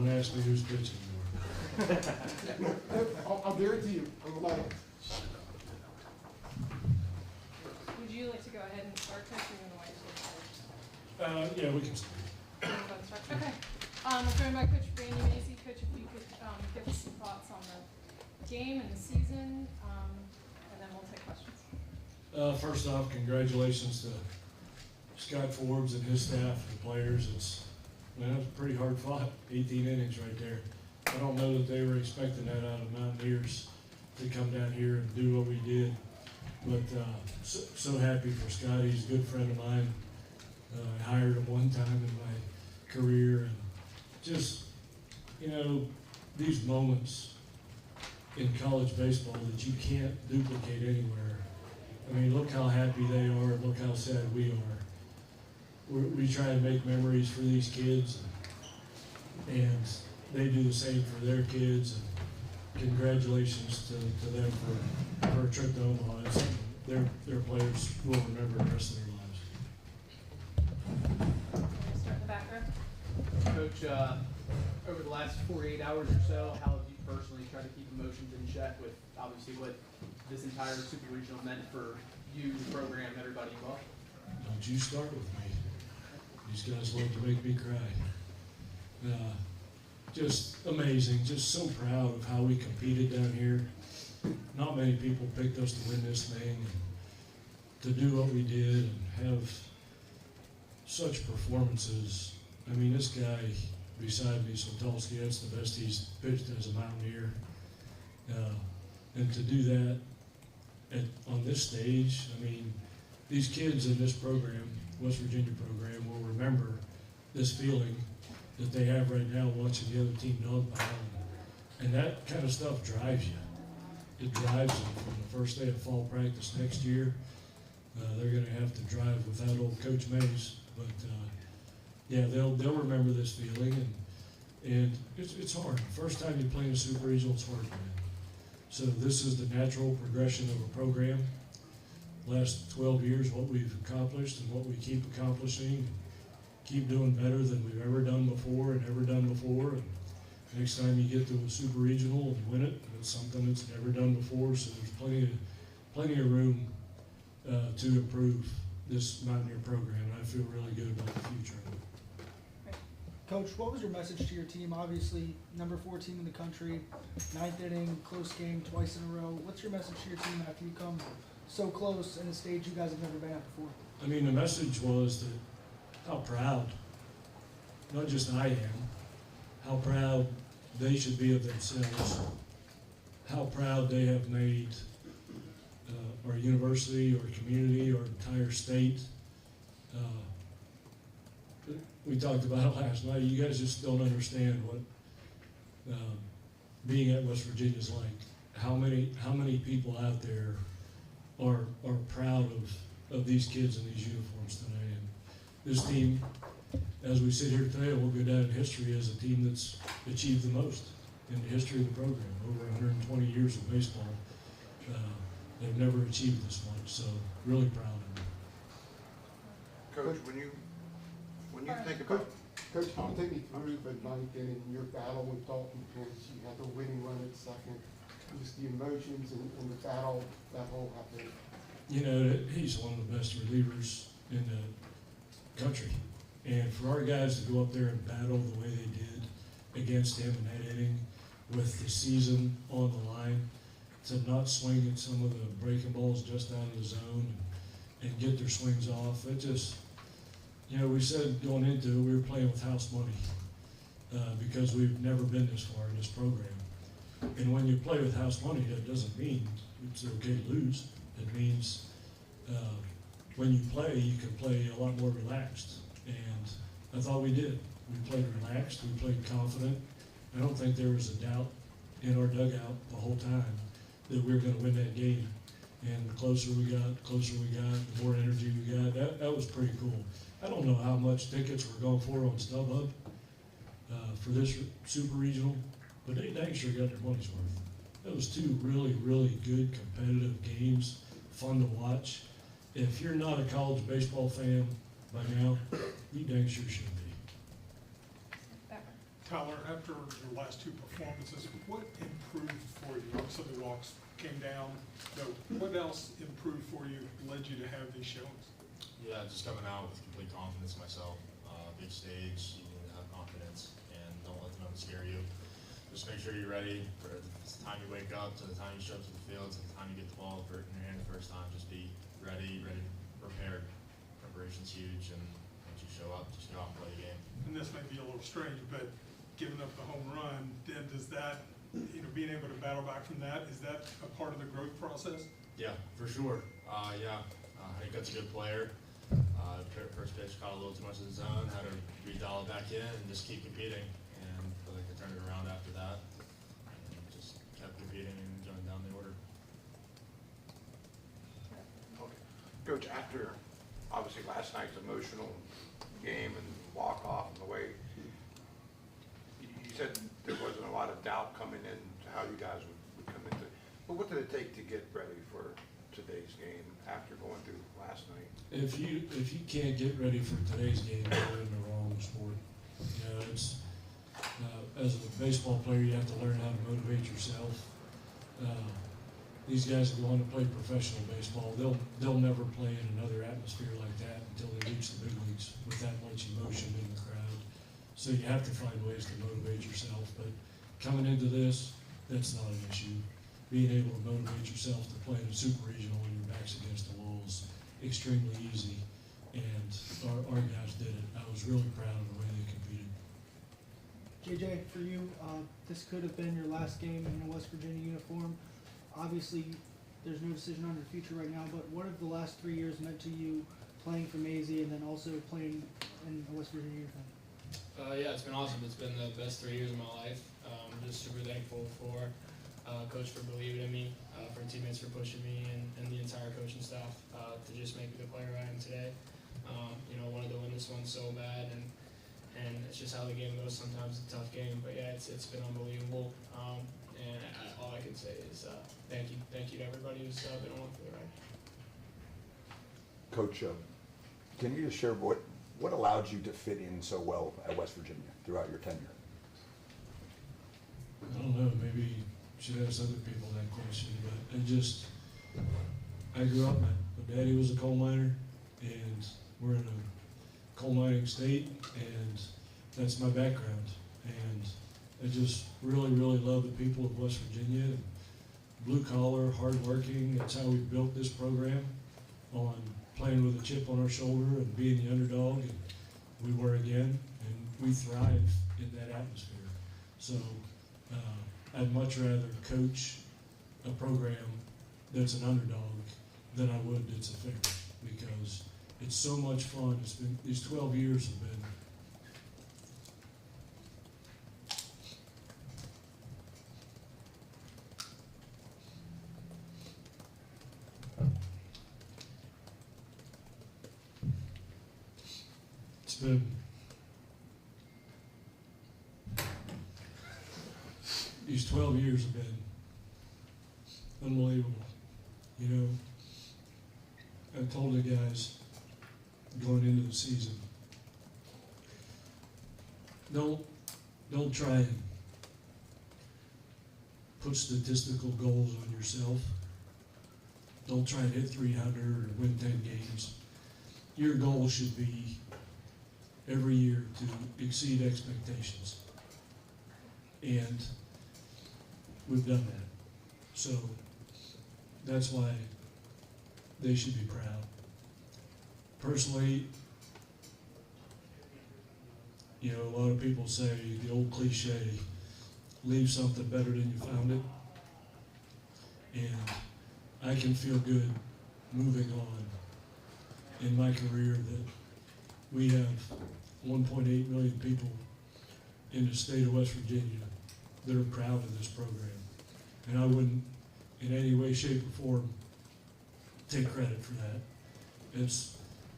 Don't ask me who's pitching anymore. I'll guarantee you, I'm allowed. Would you like to go ahead and start, Coach, or you want to wait until Yeah, we can start. Okay. I'm joined by Coach Randy Macy. Coach, if you could give us some thoughts on the game and the season, and then we'll take questions. First off, congratulations to Scott Forbes and his staff and players. It's pretty hard fought, 18 innings right there. I don't know that they were expecting that out of Mountaineers to come down here and do what we did. But so happy for Scott. He's a good friend of mine. I hired him one time in my career, and just, these moments in college baseball that you can't duplicate anywhere. I mean, look how happy they are, and look how sad we are. We try and make memories for these kids, and they do the same for their kids. And congratulations to them for a trip to Omaha. It's something their players will remember the rest of their lives. Start in the back row. Coach, over the last 48 hours or so, how have you personally tried to keep emotions in check with obviously what this entire Super Regional meant for you, the program, everybody involved? Don't you start with me. These guys love to make me cry. Just amazing, just so proud of how we competed down here. Not many people picked us to win this thing, and to do what we did and have such performances. I mean, this guy beside me, Sotolsky, that's the best he's pitched as a Mountaineer. And to do that on this stage, I mean, these kids in this program, West Virginia program, will remember this feeling that they have right now watching the other team dogpile. And that kind of stuff drives you. It drives them from the first day of fall practice next year. They're going to have to drive without old Coach Mays, but yeah, they'll remember this feeling, and it's hard. First time you play in a Super Regional, it's hard to win. So this is the natural progression of a program. Last 12 years, what we've accomplished and what we keep accomplishing, keep doing better than we've ever done before. And next time you get to a Super Regional and win it, it's something that's never done before. So there's plenty of room to improve this Mountaineer program, and I feel really good about the future of it. Coach, what was your message to your team? Obviously, number 4 team in the country, 9th inning, close game twice in a row. What's your message to your team after you come so close in a stage you guys have never been at before? I mean, the message was that how proud, not just I am, how proud they should be of themselves, how proud they have made our university, our community, our entire state. We talked about it last night. You guys just don't understand what being at West Virginia is like. How many people out there are proud of these kids in these uniforms today. And this team, as we sit here today, will go down in history as a team that's achieved the most in the history of the program. Over 120 years of baseball, they've never achieved this much. So really proud of them. Coach, when you think about Coach, can you take me through the 9th inning, your battle with Dalton Pence? You had the winning run at second, just the emotions and the battle that whole happened. He's one of the best relievers in the country. And for our guys to go up there and battle the way they did against him in that inning with the season on the line, to not swing at some of the breaking balls just out of the zone and get their swings off, it just, we said going into it, we were playing with house money because we've never been this far in this program. And when you play with house money, that doesn't mean it's okay to lose. It means when you play, you can play a lot more relaxed. And I thought we did. We played relaxed. We played confident. I don't think there was a doubt in our dugout the whole time that we were going to win that game. And the closer we got, the more energy we got. That was pretty cool. I don't know how much tickets we're going for on StubHub for this Super Regional, but they dang sure got their money's worth. That was 2 really, really good competitive games, fun to watch. If you're not a college baseball fan by now, you dang sure should be. Tyler, after your last two performances, what improved for you? Obviously the walks came down, but what else improved for you, led you to have these showings? Yeah, just coming out with complete confidence in myself. Big stage, you need to have confidence, and don't let them scare you. Just make sure you're ready for the time you wake up, to the time you show up to the field, to the time you get the ball in your hand the first time. Just be ready, prepared. Preparation's huge, and once you show up, just go out and play the game. And this may be a little strange, but giving up the home run, then does that, being able to battle back from that, is that a part of the growth process? Yeah, for sure. I think that's a good player. First pitch caught a little too much of the zone, had to redial it back in and just keep competing. And I think I turned it around after that and just kept competing and going down the order. Okay. Coach, after obviously last night's emotional game and walk-off and the way, you said there wasn't a lot of doubt coming in to how you guys would come into it. But what did it take to get ready for today's game after going through last night? If you can't get ready for today's game, you're in the wrong sport. You know, it's as a baseball player, you have to learn how to motivate yourself. These guys that go on to play professional baseball, they'll never play in another atmosphere like that until they reach the big leagues with that much emotion in the crowd. So you have to find ways to motivate yourself. But coming into this, that's not an issue. Being able to motivate yourself to play in a super regional when your back's against the wall is extremely easy, and our guys did it. I was really proud of the way they competed. JJ, for you, this could have been your last game in a West Virginia uniform. Obviously, there's no decision on your future right now, but what have the last 3 years meant to you playing for Maisie and then also playing in a West Virginia uniform? Yeah, it's been awesome. It's been the best 3 years of my life. I'm just super thankful for Coach for believing in me, for teammates for pushing me, and the entire coaching staff to just make me the player I am today. Wanted to win this one so bad, and it's just how the game goes. Sometimes it's a tough game, but yeah, it's been unbelievable. All I can say is thank you to everybody who's been along for the ride. Coach, can you just share what allowed you to fit in so well at West Virginia throughout your tenure? I don't know, maybe you should ask other people that question, but I grew up, my daddy was a coal miner, and we're in a coal mining state, and that's my background. And I just really, really love the people of West Virginia, blue collar, hardworking. That's how we built this program, on playing with a chip on our shoulder and being the underdog, and we were again, and we thrive in that atmosphere. So I'd much rather coach a program that's an underdog than I would that's a favorite, because it's so much fun. It's been, these 12 years have been these 12 years have been unbelievable. I told the guys going into the season, don't try and put statistical goals on yourself. Don't try and hit 300 or win 10 games. Your goal should be every year to exceed expectations. And we've done that. So that's why they should be proud. Personally, a lot of people say the old cliche, leave something better than you found it. And I can feel good moving on in my career that we have 1.8 million people in the state of West Virginia that are proud of this program. And I wouldn't in any way, shape, or form take credit for that.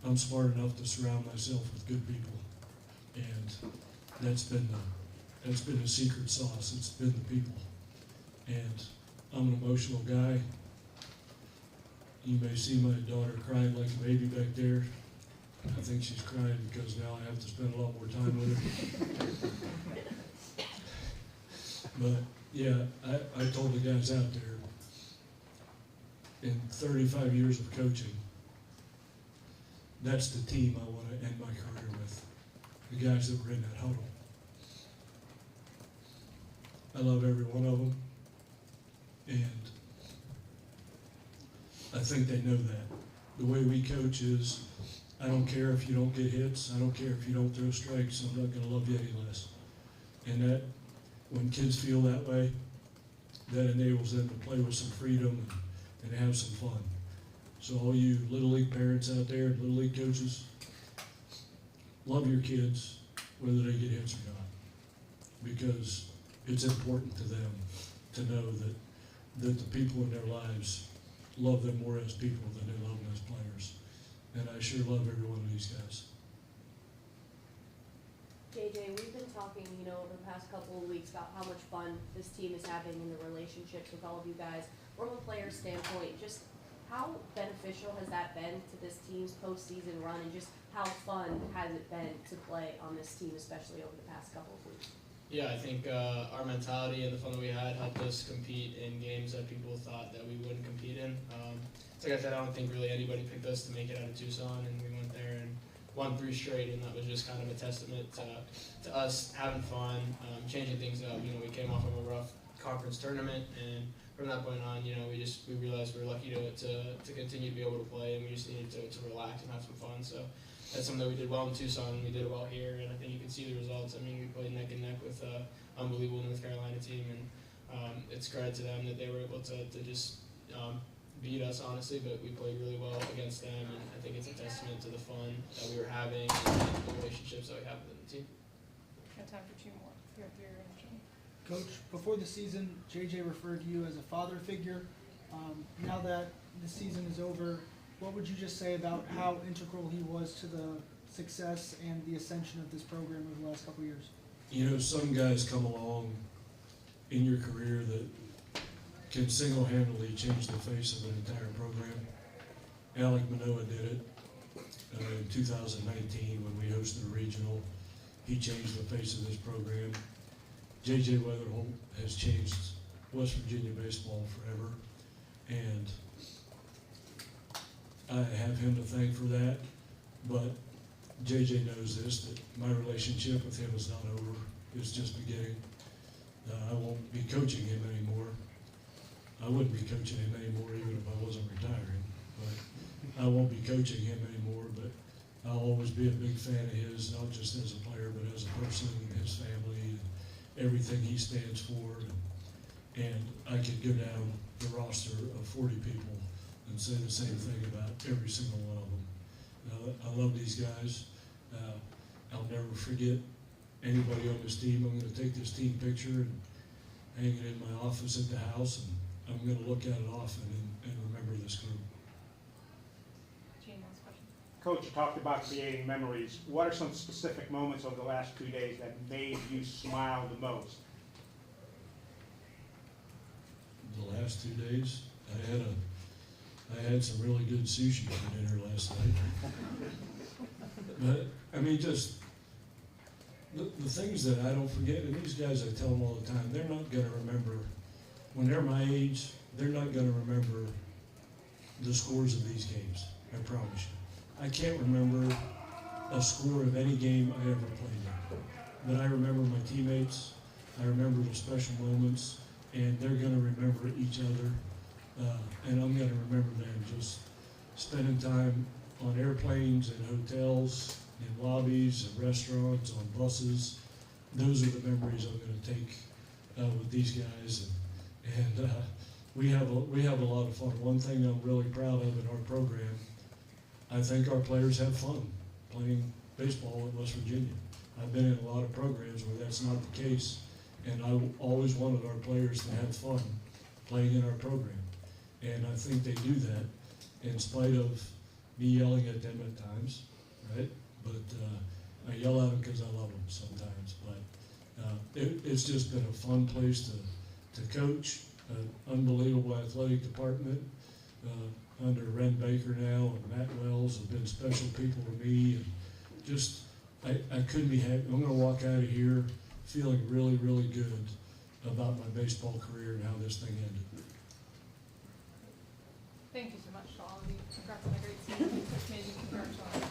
I'm smart enough to surround myself with good people. And that's been a secret sauce. It's been the people. And I'm an emotional guy. You may see my daughter crying like a baby back there. I think she's crying because now I have to spend a lot more time with her. But, yeah, I told the guys out there, in 35 years of coaching, that's the team I want to end my career with, the guys that were in that huddle. I love every one of them, and I think they know that. The way we coach is, I don't care if you don't get hits, I don't care if you don't throw strikes, I'm not gonna love you any less. And that, when kids feel that way, that enables them to play with some freedom and have some fun. So all you Little League parents out there, and Little League coaches, love your kids, whether they get hits or not. Because it's important to them to know that the people in their lives love them more as people than they love them as players. And I sure love every one of these guys. JJ, we've been talking, over the past couple of weeks about how much fun this team is having in the relationships with all of you guys. From a player's standpoint, just how beneficial has that been to this team's postseason run, and just how fun has it been to play on this team, especially over the past couple of weeks? Yeah, I think our mentality and the fun that we had helped us compete in games that people thought that we wouldn't compete in. Like I said, I don't think really anybody picked us to make it out of Tucson, and we went there and won 3 straight, and that was just kind of a testament to us having fun, changing things up. We came off of a rough conference tournament, and from that point on, we realized we were lucky to continue to be able to play, and we just needed to relax and have some fun. So that's something that we did well in Tucson, and we did well here, and I think you can see the results. I mean, we played neck and neck with an unbelievable North Carolina team, and it's credit to them that they were able to just beat us, honestly, but we played really well against them, and I think it's a testament to the fun that we were having and the relationships that we have within the team. Got time for 2 more. You're intermission. Coach, before the season, JJ referred to you as a father figure. Now that the season is over, what would you just say about how integral he was to the success and the ascension of this program over the last couple of years? Some guys come along in your career that can single-handedly change the face of an entire program. Alec Manoa did it in 2019 when we hosted a regional. He changed the face of this program. J.J. Weatherholt has changed West Virginia baseball forever, and I have him to thank for that, but J.J. knows this, that my relationship with him is not over. It's just beginning. I won't be coaching him anymore. I wouldn't be coaching him anymore even if I wasn't retiring, but I won't be coaching him anymore, but I'll always be a big fan of his, not just as a player, but as a person, his family, and everything he stands for. And I could go down the roster of 40 people and say the same thing about every single one of them. I love these guys. I'll never forget anybody on this team. I'm going to take this team picture and hang it in my office at the house, and I'm going to look at it often and remember this group. Gene, last question. Coach, you talked about creating memories. What are some specific moments over the last 2 days that made you smile the most? The last 2 days, I had some really good sushi for dinner last night. But I mean, just the things that I don't forget, and these guys, I tell them all the time, they're not going to remember, when they're my age, they're not going to remember the scores of these games, I promise you. I can't remember a score of any game I ever played in. But I remember my teammates, I remember the special moments, and they're going to remember each other, and I'm going to remember them just spending time on airplanes and hotels, in lobbies and restaurants, on buses. Those are the memories I'm going to take with these guys, and we have a lot of fun. One thing I'm really proud of in our program, I think our players have fun playing baseball in West Virginia. I've been in a lot of programs where that's not the case, and I always wanted our players to have fun playing in our program. And I think they do that in spite of me yelling at them at times, right? But I yell at them because I love them sometimes. But it's just been a fun place to coach, an unbelievable athletic department under Ren Baker now, and Matt Wells have been special people to me. And just, I couldn't be happy. I'm going to walk out of here feeling really, really good about my baseball career and how this thing ended. Thank you so much to all of you. Congrats on a great season. Coach Maisie, congrats on